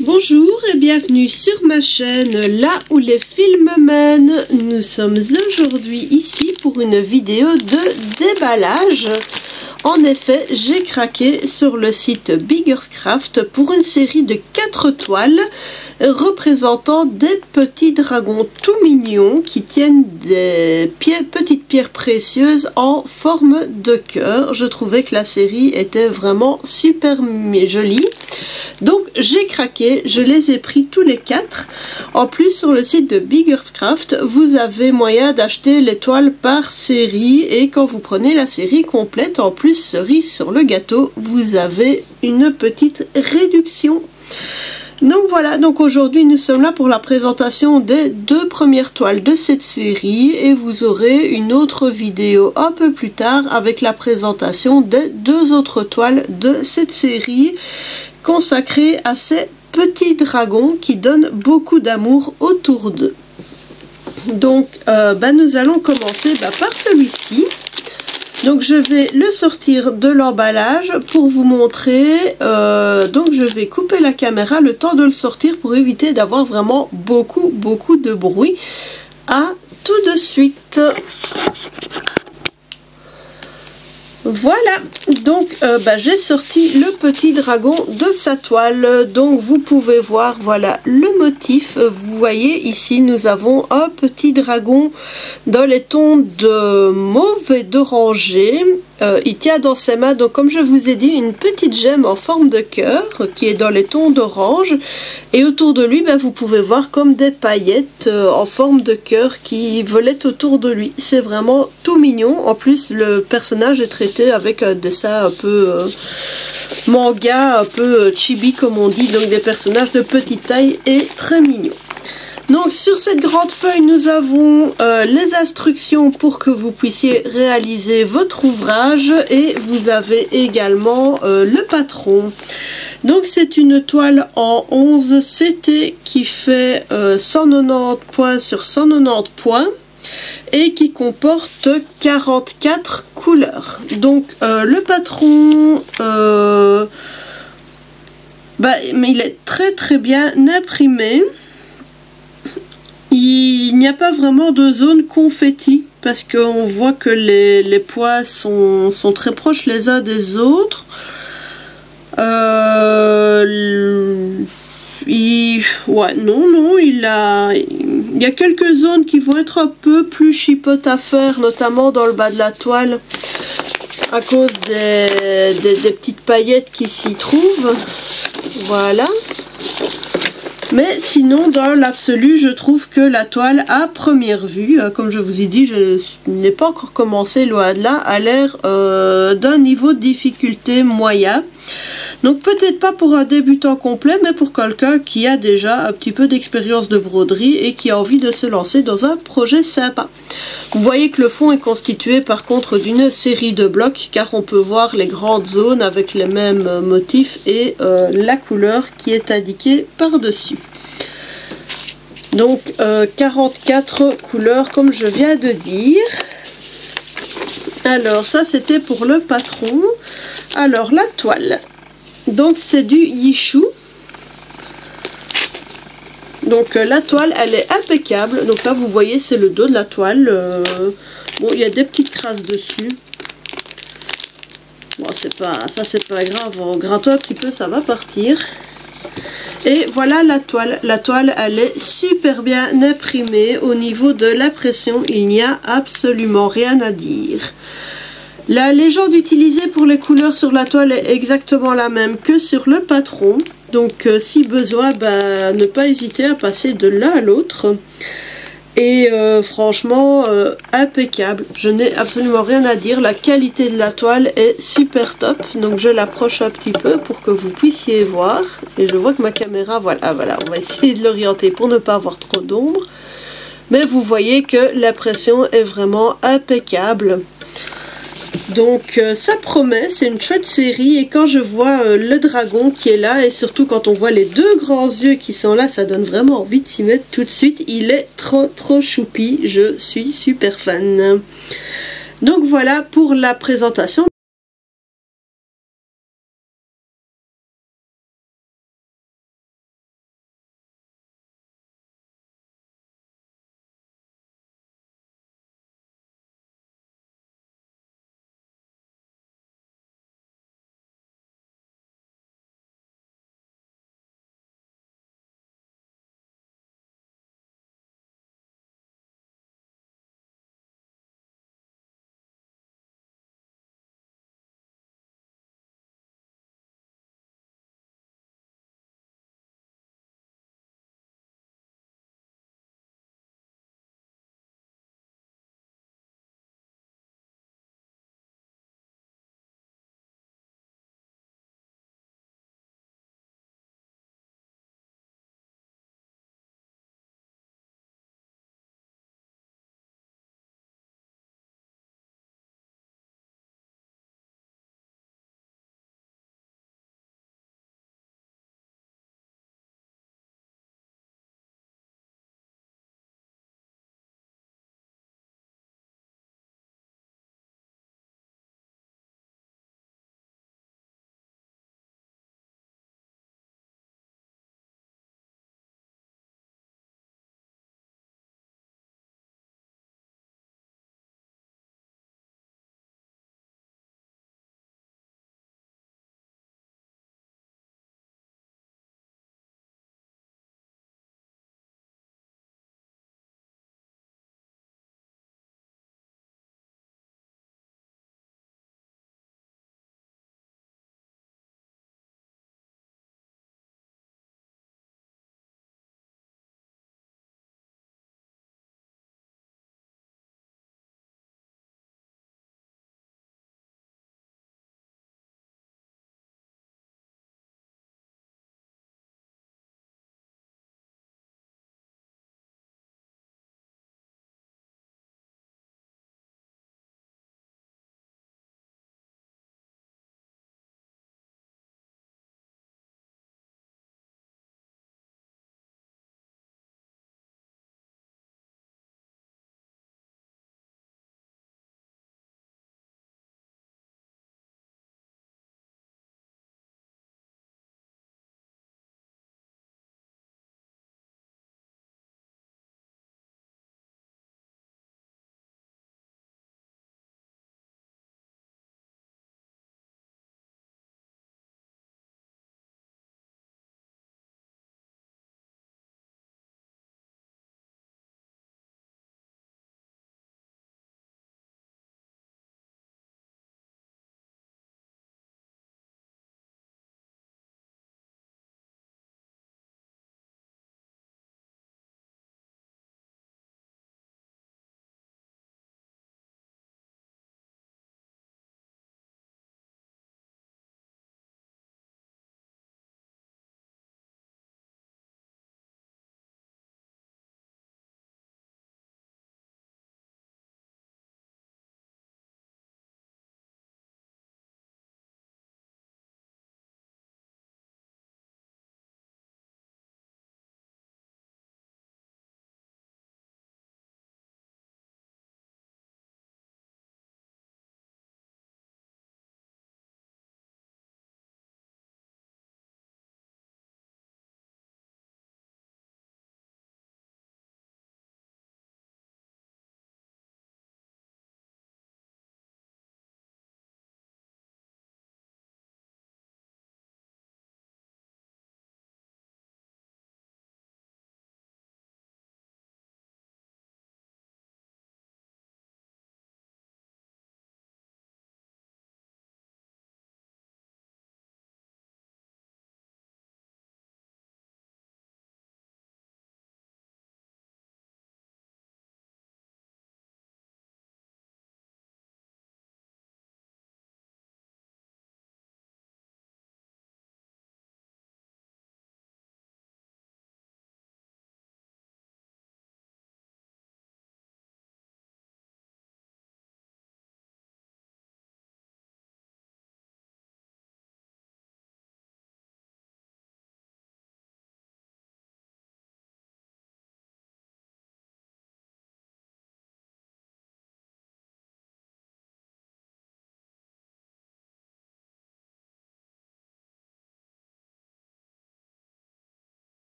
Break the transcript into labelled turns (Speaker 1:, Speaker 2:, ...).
Speaker 1: Bonjour et bienvenue sur ma chaîne Là où les films mènent. Nous sommes aujourd'hui ici pour une vidéo de déballage. En effet, j'ai craqué sur le site Biggerscraft pour une série de 4 toiles représentant des petits dragons tout mignons qui tiennent des petites pierres précieuses en forme de cœur. Je trouvais que la série était vraiment super jolie. Donc j'ai craqué, je les ai pris tous les 4. En plus, sur le site de Biggerscraft, vous avez moyen d'acheter les toiles par série et quand vous prenez la série complète, en plus cerise sur le gâteau, vous avez une petite réduction. Donc voilà, donc aujourd'hui nous sommes là pour la présentation des 2 premières toiles de cette série et vous aurez une autre vidéo un peu plus tard avec la présentation des 2 autres toiles de cette série consacrée à ces petits dragons qui donnent beaucoup d'amour autour d'eux. Donc nous allons commencer par celui-ci. Donc je vais le sortir de l'emballage pour vous montrer, donc je vais couper la caméra le temps de le sortir pour éviter d'avoir vraiment beaucoup de bruit. À tout de suite. Voilà, donc j'ai sorti le petit dragon de sa toile, donc vous pouvez voir, voilà le motif. Vous voyez ici nous avons un petit dragon dans les tons de mauve et d'oranger. Il tient dans ses mains, donc comme je vous ai dit, une petite gemme en forme de cœur qui est dans les tons d'orange, et autour de lui vous pouvez voir comme des paillettes en forme de cœur qui volaient autour de lui. C'est vraiment tout mignon. En plus le personnage est traité avec un dessin un peu manga, un peu chibi comme on dit, donc des personnages de petite taille et très mignons. Donc sur cette grande feuille nous avons les instructions pour que vous puissiez réaliser votre ouvrage et vous avez également le patron. Donc c'est une toile en 11 CT qui fait 190 points sur 190 points et qui comporte 44 couleurs. Donc le patron, mais il est très bien imprimé. Il n'y a pas vraiment de zone confetti parce qu'on voit que les poids sont très proches les uns des autres. Il y a quelques zones qui vont être un peu plus chipotes à faire, notamment dans le bas de la toile à cause des petites paillettes qui s'y trouvent. Voilà. Mais sinon, dans l'absolu, je trouve que la toile, à première vue, comme je vous ai dit, je n'ai pas encore commencé, loin de là, a l'air d'un niveau de difficulté moyen. Donc peut-être pas pour un débutant complet, mais pour quelqu'un qui a déjà un petit peu d'expérience de broderie et qui a envie de se lancer dans un projet sympa. Vous voyez que le fond est constitué par contre d'une série de blocs, car on peut voir les grandes zones avec les mêmes motifs et la couleur qui est indiquée par-dessus. Donc 44 couleurs comme je viens de dire. Alors ça c'était pour le patron. Alors la toile. Donc c'est du Yishu. Donc la toile elle est impeccable. Donc là vous voyez c'est le dos de la toile. Bon il y a des petites crasses dessus. Bon c'est pas grave. Gratte-toi un petit peu ça va partir. Et voilà la toile. La toile elle est super bien imprimée. Au niveau de l'impression il n'y a absolument rien à dire. La légende utilisée pour les couleurs sur la toile est exactement la même que sur le patron. Donc si besoin, ne pas hésiter à passer de l'un à l'autre. Et franchement, impeccable. Je n'ai absolument rien à dire. La qualité de la toile est super top. Donc je l'approche un petit peu pour que vous puissiez voir. Et je vois que ma caméra, voilà, on va essayer de l'orienter pour ne pas avoir trop d'ombre. Mais vous voyez que l'impression est vraiment impeccable. Donc ça promet, c'est une chouette série et quand je vois le dragon qui est là et surtout quand on voit les 2 grands yeux qui sont là, ça donne vraiment envie de s'y mettre tout de suite. Il est trop choupi, je suis super fan. Donc voilà pour la présentation